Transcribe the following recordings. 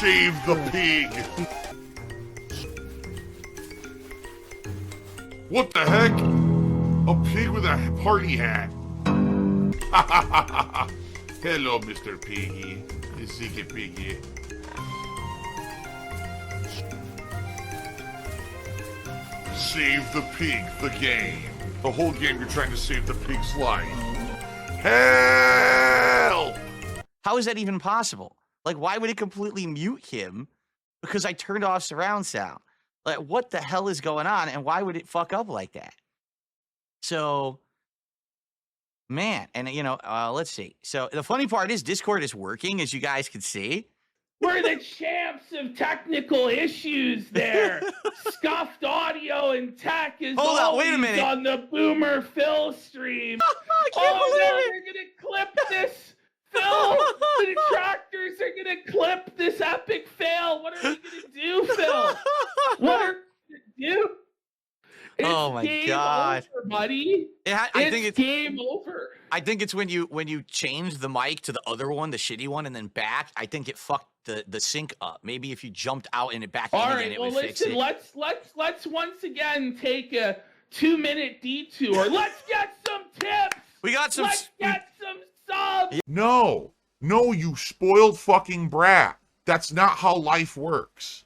Save the pig. What the heck? A pig with a party hat. Hello, Mr. Piggy. The secret piggy. Save the pig, the game. The whole game you're trying to save the pig's life. Help! How is that even possible? Like, why would it completely mute him? Because I turned off surround sound. Like, what the hell is going on? And why would it fuck up like that? So, man, and let's see. So the funny part is Discord is working, as you guys can see. We're the champs of technical issues there. Scuffed audio and tech is Hold on, wait a minute. On the Boomer Phil stream. I can't believe it. They're going to clip this. Phil, the detractors are going to clip this epic fail. What are we going to do, Phil? What are we going to do? It's oh my game God, over, buddy! I think it's game over. I think it's when you change the mic to the other one, the shitty one, and then back. I think it fucked the sync up. Maybe if you jumped out and it back in again, it would fix it. Let's once again take a 2-minute detour. Let's get some tips. We got some. Let's get some subs. No, you spoiled fucking brat. That's not how life works.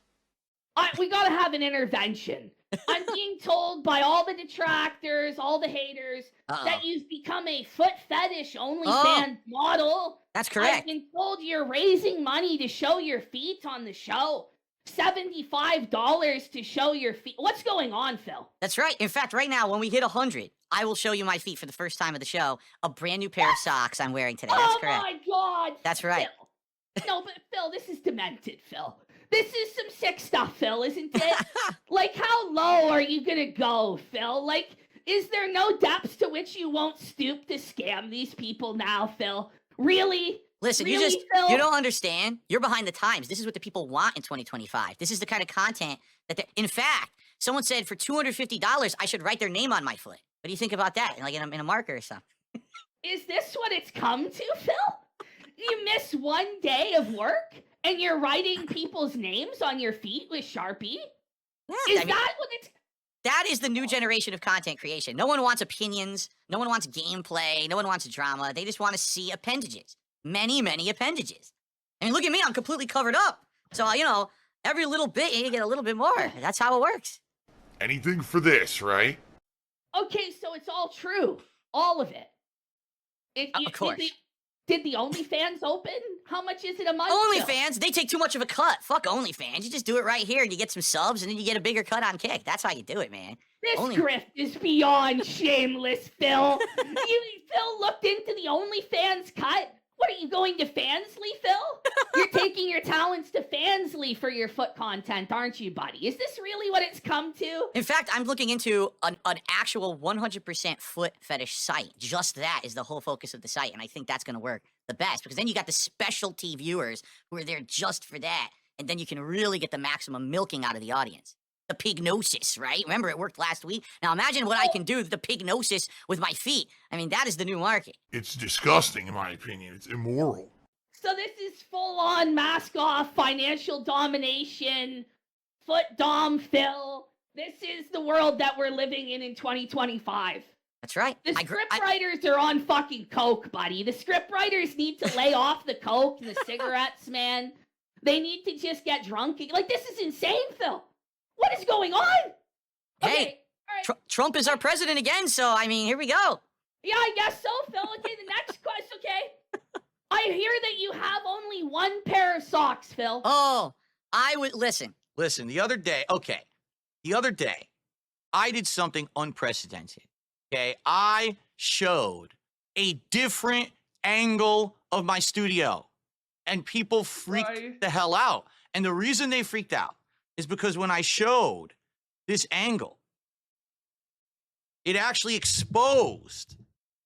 We gotta have an intervention. I'm being told by all the detractors, all the haters, that you've become a foot fetish OnlyFans model. That's correct. I've been told you're raising money to show your feet on the show. $75 to show your feet. What's going on, Phil? That's right. In fact, right now, when we hit 100, I will show you my feet for the first time of the show. A brand new pair of socks I'm wearing today. That's correct. Oh my God. That's right. Phil. No, but Phil, this is demented, Phil. This is some sick stuff, Phil, isn't it? Like, how low are you gonna go, Phil? Like, is there no depths to which you won't stoop to scam these people now, Phil? Really? Listen, really, Phil? you don't understand. You're behind the times. This is what the people want in 2025. This is the kind of content that in fact, someone said for $250, I should write their name on my foot. What do you think about that? Like in a marker or something? Is this what it's come to, Phil? You miss one day of work and you're writing people's names on your feet with Sharpie? Yeah, Is that what it's... That is the new generation of content creation. No one wants opinions. No one wants gameplay. No one wants drama. They just want to see appendages. Many, many appendages. I mean, look at me. I'm completely covered up. So, every little bit, you get a little bit more. That's how it works. Anything for this, right? Okay, so it's all true. All of it. Of course. Did the OnlyFans open? How much is it a month? OnlyFans? They take too much of a cut. Fuck OnlyFans. You just do it right here and you get some subs and then you get a bigger cut on Kick. That's how you do it, man. This grift is beyond shameless, Phil. Phil looked into the OnlyFans cut. What, are you going to Fansly, Phil? You're taking your talents to Fansly for your foot content, aren't you, buddy? Is this really what it's come to? In fact, I'm looking into an actual 100% foot fetish site. Just that is the whole focus of the site, and I think that's going to work the best, because then you got the specialty viewers who are there just for that, and then you can really get the maximum milking out of the audience. The pignosis, right? Remember, it worked last week? Now imagine what I can do with the pignosis with my feet. I mean, that is the new market. It's disgusting, in my opinion. It's immoral. So this is full-on mask-off, financial domination, foot dom, Phil. This is the world that we're living in 2025. That's right. The script writers are on fucking coke, buddy. The script writers need to lay off the coke and the cigarettes, man. They need to just get drunk. Like, this is insane, Phil. What is going on? Hey, okay, all right. Trump is our president again, so, I mean, here we go. Yeah, I guess so, Phil. Okay, the next question, okay? I hear that you have only one pair of socks, Phil. Oh, I would, listen. Listen, the other day, I did something unprecedented, okay? I showed a different angle of my studio, and people freaked the hell out. And the reason they freaked out is because when I showed this angle, it actually exposed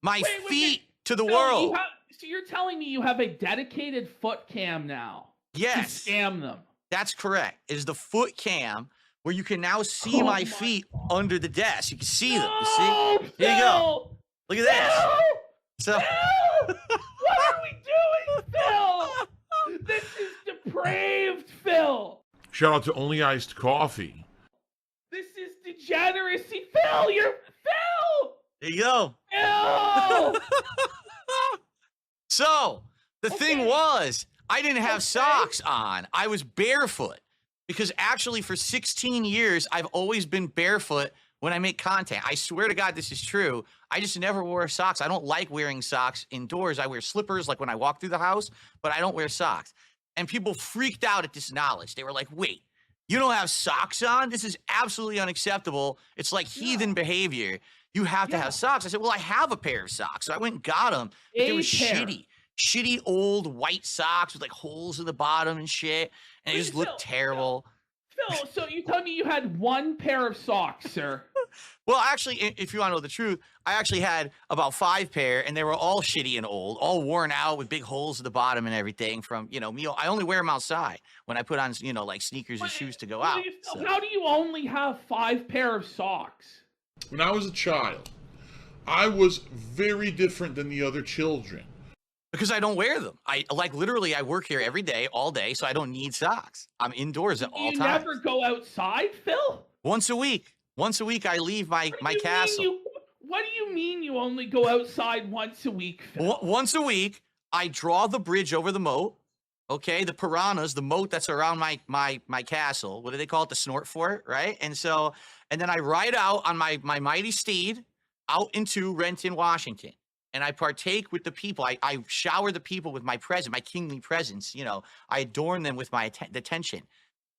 my feet to the world. So you're telling me you have a dedicated foot cam now? Yes. To scam them. That's correct. It is the foot cam where you can now see my feet under the desk. You can see them. You see? Here you go. Look at this. So. What are we doing, Phil? This is depraved, Phil. Shout out to Only Iced Coffee. This is degeneracy, Phil. You're Phil. There you go. Phil. So the thing was, I didn't have socks on. I was barefoot because actually for 16 years, I've always been barefoot when I make content. I swear to God, this is true. I just never wore socks. I don't like wearing socks indoors. I wear slippers like when I walk through the house, but I don't wear socks. And people freaked out at this knowledge. They were like, wait, you don't have socks on? This is absolutely unacceptable. It's like heathen behavior. You have to have socks. I said, well, I have a pair of socks. So I went and got them. But they were shitty old white socks with like holes in the bottom and shit. And it just looked terrible. Phil, so you told me you had one pair of socks, sir. Well, actually, if you want to know the truth, I actually had about 5 pair, and they were all shitty and old, all worn out with big holes at the bottom and everything from, you know, me. I only wear them outside when I put on, you know, like sneakers and shoes to go out. So. How do you only have 5 pair of socks? When I was a child, I was very different than the other children. Because I don't wear them. I like literally I work here every day, all day, so I don't need socks. I'm indoors at all times. You never go outside, Phil? Once a week. Once a week I leave my castle. What do you mean you only go outside once a week, Phil? Once a week, I draw the bridge over the moat. Okay, the piranhas, the moat that's around my castle. What do they call it? The snort fort, right? And then I ride out on my mighty steed out into Renton, Washington. And I partake with the people. I shower the people with my presence, my kingly presence. You know, I adorn them with my attention.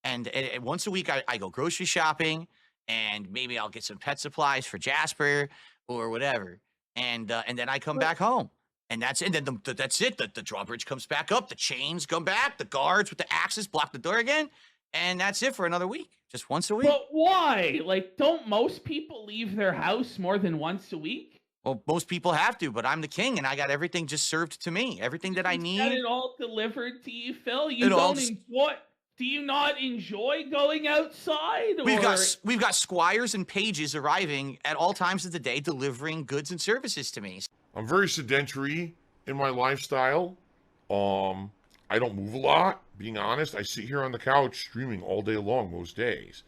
And once a week, I go grocery shopping, and maybe I'll get some pet supplies for Jasper or whatever. And then I come back home, and that's it. Then that's it. The drawbridge comes back up. The chains come back. The guards with the axes block the door again, and that's it for another week. Just once a week. But why? Like, don't most people leave their house more than once a week? Well, most people have to, but I'm the king, and I got everything just served to me. Everything that I need. Got it all delivered to you, Phil. You don't enjoy. Do you not enjoy going outside? We've got squires and pages arriving at all times of the day, delivering goods and services to me. I'm very sedentary in my lifestyle. I don't move a lot. Being honest, I sit here on the couch streaming all day long most days.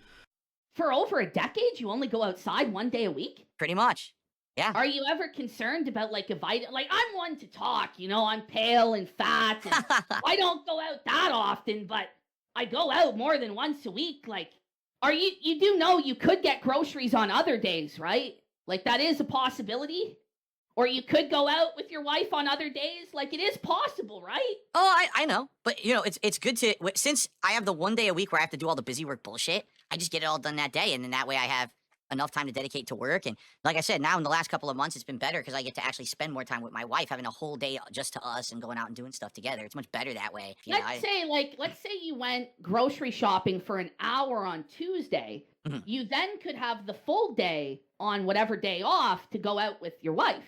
For over a decade, you only go outside 1 day a week? Pretty much. Yeah. Are you ever concerned about like like I'm one to talk, you know, I'm pale and fat and I don't go out that often, but I go out more than once a week. Like, you do know you could get groceries on other days, right? Like that is a possibility. Or you could go out with your wife on other days. Like it is possible, right? Oh, I know. But you know, it's good to, since I have the 1 day a week where I have to do all the busy work bullshit, I just get it all done that day. And then that way I have enough time to dedicate to work. And like I said, now in the last couple of months, it's been better because I get to actually spend more time with my wife, having a whole day just to us and going out and doing stuff together. It's much better that way. Let's say you went grocery shopping for an hour on Tuesday. Mm-hmm. You then could have the full day on whatever day off to go out with your wife.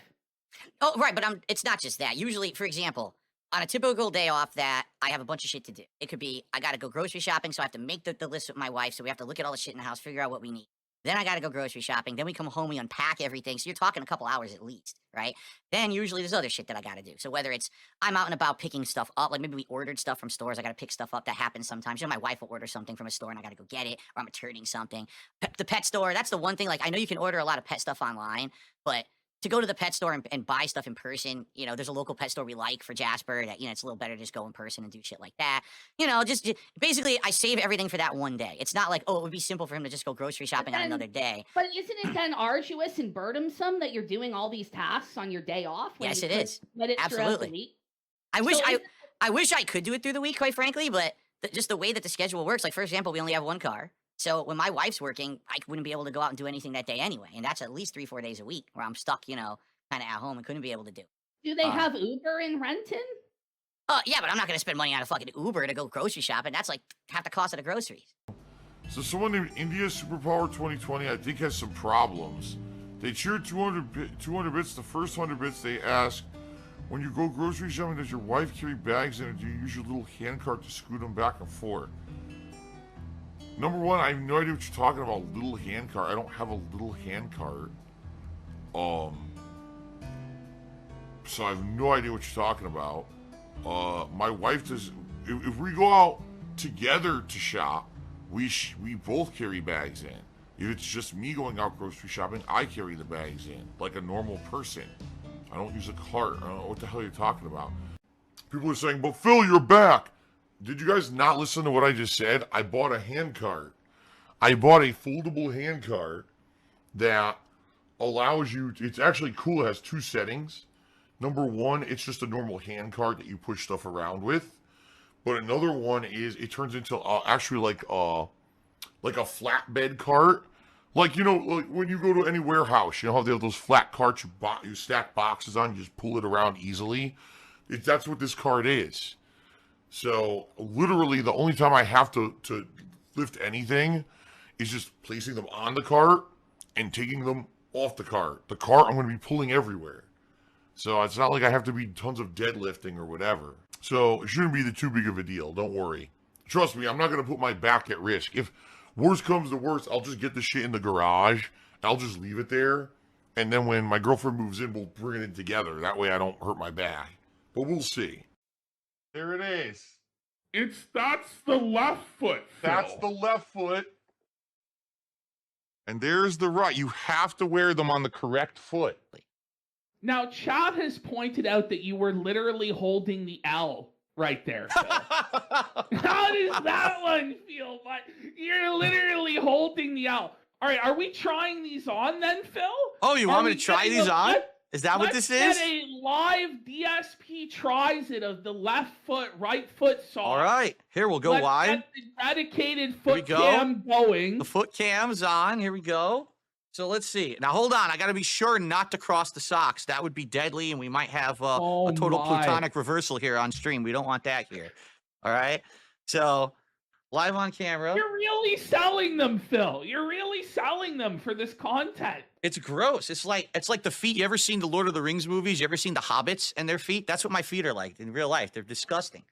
Oh, right. But it's not just that. Usually, for example, on a typical day off that I have a bunch of shit to do. It could be, I got to go grocery shopping. So I have to make the list with my wife. So we have to look at all the shit in the house, figure out what we need. Then I got to go grocery shopping. Then we come home, we unpack everything. So you're talking a couple hours at least, right? Then usually there's other shit that I got to do. So whether it's I'm out and about picking stuff up, like maybe we ordered stuff from stores. I got to pick stuff up. That happens sometimes. You know, my wife will order something from a store and I got to go get it, or I'm returning something. The pet store, that's the one thing. Like I know you can order a lot of pet stuff online, but to go to the pet store and buy stuff in person, you know, there's a local pet store we like for Jasper that, you know, it's a little better to just go in person and do shit like that. You know, just basically I save everything for that one day. It's not like, oh, it would be simple for him to just go grocery shopping on another day. But isn't it then arduous and burdensome that you're doing all these tasks on your day off? Yes, it is. Absolutely. I wish I could do it through the week, quite frankly, but just the way that the schedule works, like for example, we only have one car. So when my wife's working, I wouldn't be able to go out and do anything that day anyway. And that's at least 3-4 days a week where I'm stuck, you know, kind of at home and couldn't be able to do. Do they have Uber in Renton? Yeah, but I'm not going to spend money on a fucking Uber to go grocery shopping. That's like half the cost of the groceries. So someone named India Superpower 2020, I think, has some problems. They cheered 200 bits. The first 100 bits they ask, when you go grocery shopping, does your wife carry bags in it? Do you use your little handcart to scoot them back and forth? Number one, I have no idea what you're talking about, little handcart. I don't have a little handcart. So I have no idea what you're talking about. My wife does, if we go out together to shop, we both carry bags in. If it's just me going out grocery shopping, I carry the bags in like a normal person. I don't use a cart. I don't know what the hell you're talking about. People are saying, but Phil, you're back. Did you guys not listen to what I just said? I bought a hand cart. I bought a foldable hand cart that allows you, it's actually cool. It has 2 settings. Number 1, it's just a normal hand cart that you push stuff around with. But another one is it turns into actually like a flatbed cart. Like, you know, like when you go to any warehouse, you know how they have those flat carts you stack boxes on, you just pull it around easily. That's what this cart is. So literally the only time I have to lift anything is just placing them on the cart and taking them off the cart. The cart I'm going to be pulling everywhere. So it's not like I have to be tons of deadlifting or whatever. So it shouldn't be too big of a deal. Don't worry. Trust me, I'm not going to put my back at risk. If worst comes to worst, I'll just get the shit in the garage. I'll just leave it there. And then when my girlfriend moves in, we'll bring it in together. That way I don't hurt my back. But we'll see. There it is. That's the left foot, Phil. That's the left foot. And there's the right. You have to wear them on the correct foot. Now, Chad has pointed out that you were literally holding the L right there, Phil. How does that one feel? But you're literally holding the L. All right, are we trying these on then, Phil? Oh, you want me to try these on? Is that what this is? Let's get a live DSP tries it of the left foot, right foot song. All right, here we'll go wide. Let's get the dedicated foot cam going. The foot cam's on. Here we go. So let's see. Now hold on. I got to be sure not to cross the socks. That would be deadly, and we might have a total plutonic reversal here on stream. We don't want that here. All right. So live on camera. You're really selling them, Phil. You're really selling them for this content. It's gross. It's like the feet. You ever seen the Lord of the Rings movies? You ever seen the Hobbits and their feet? That's what my feet are like in real life. They're disgusting.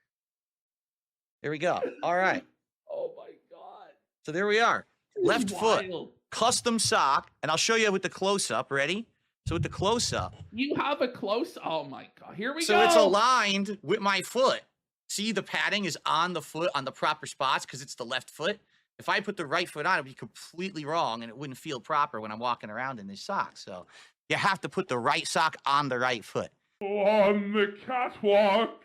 There we go. All right. Oh my God. So there we are. Left foot. Custom sock, and I'll show you with the close-up. Ready? So with the close-up. You have a close. Oh my God. Here we go. So it's aligned with my foot. See, the padding is on the foot on the proper spots because it's the left foot. If I put the right foot on, it'd be completely wrong, and it wouldn't feel proper when I'm walking around in this sock. So you have to put the right sock on the right foot. On the catwalk.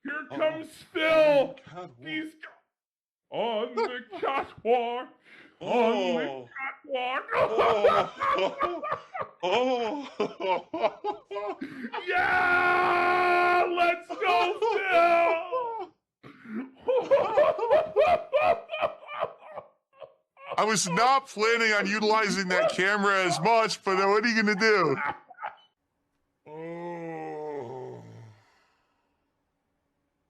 Here comes Phil. He's on the catwalk. On the catwalk. Yeah! Let's go, Phil! I was not planning on utilizing that camera as much, but what are you going to do?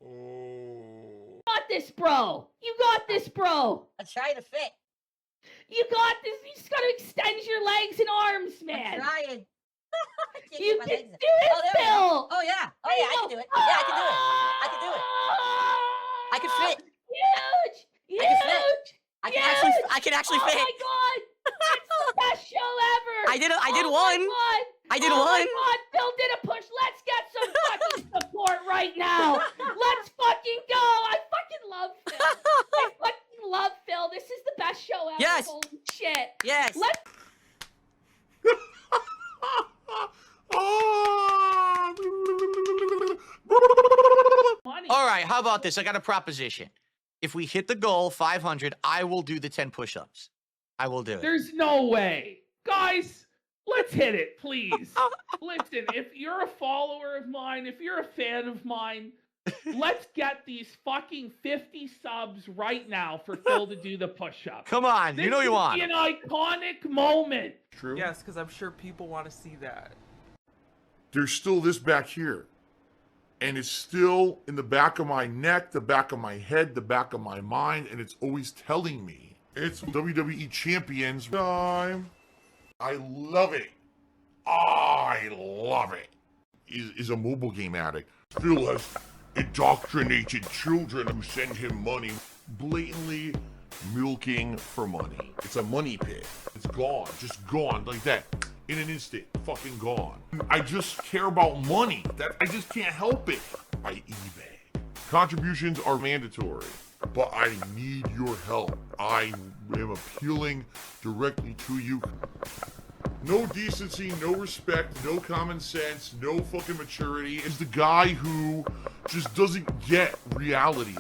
You got this, bro. You got this, bro. I'm trying to fit. You got this. You just gotta extend your legs and arms, man. I'm trying. You can do it, Phil. Oh yeah. Oh yeah, I can do it. Yeah, I can do it. I can do it. I can fit. Huge. I can fit. I can actually fit. Oh my God. That's the best show ever. I did one. I did oh one. My God. Phil did a push. Let's get some fucking support right now. Let's fucking go. I fucking love Phil. I fucking love Phil. This is the best show ever. Yes. Holy shit. Yes. Let's. All right, how about this? I got a proposition. If we hit the goal, 500, I will do the 10 push-ups. I will do it. There's no way. Guys, let's hit it, please. Listen, if you're a follower of mine, if you're a fan of mine, let's get these fucking 50 subs right now for Phil to do the push-up. Come on, you know you want This is an iconic moment. True. Yes, because I'm sure people want to see that. There's still this back here. And it's still in the back of my neck, the back of my head, the back of my mind, and it's always telling me. It's WWE Champions time. I love it. I love it. Is a mobile game addict. Phil has indoctrinated children who send him money, blatantly milking for money. It's a money pit. It's gone, just gone like that. In an instant, fucking gone. I just care about money. I just can't help it. By eBay. Contributions are mandatory. but I need your help. I am appealing directly to you. No decency, no respect, no common sense, no fucking maturity. Is the guy who just doesn't get reality.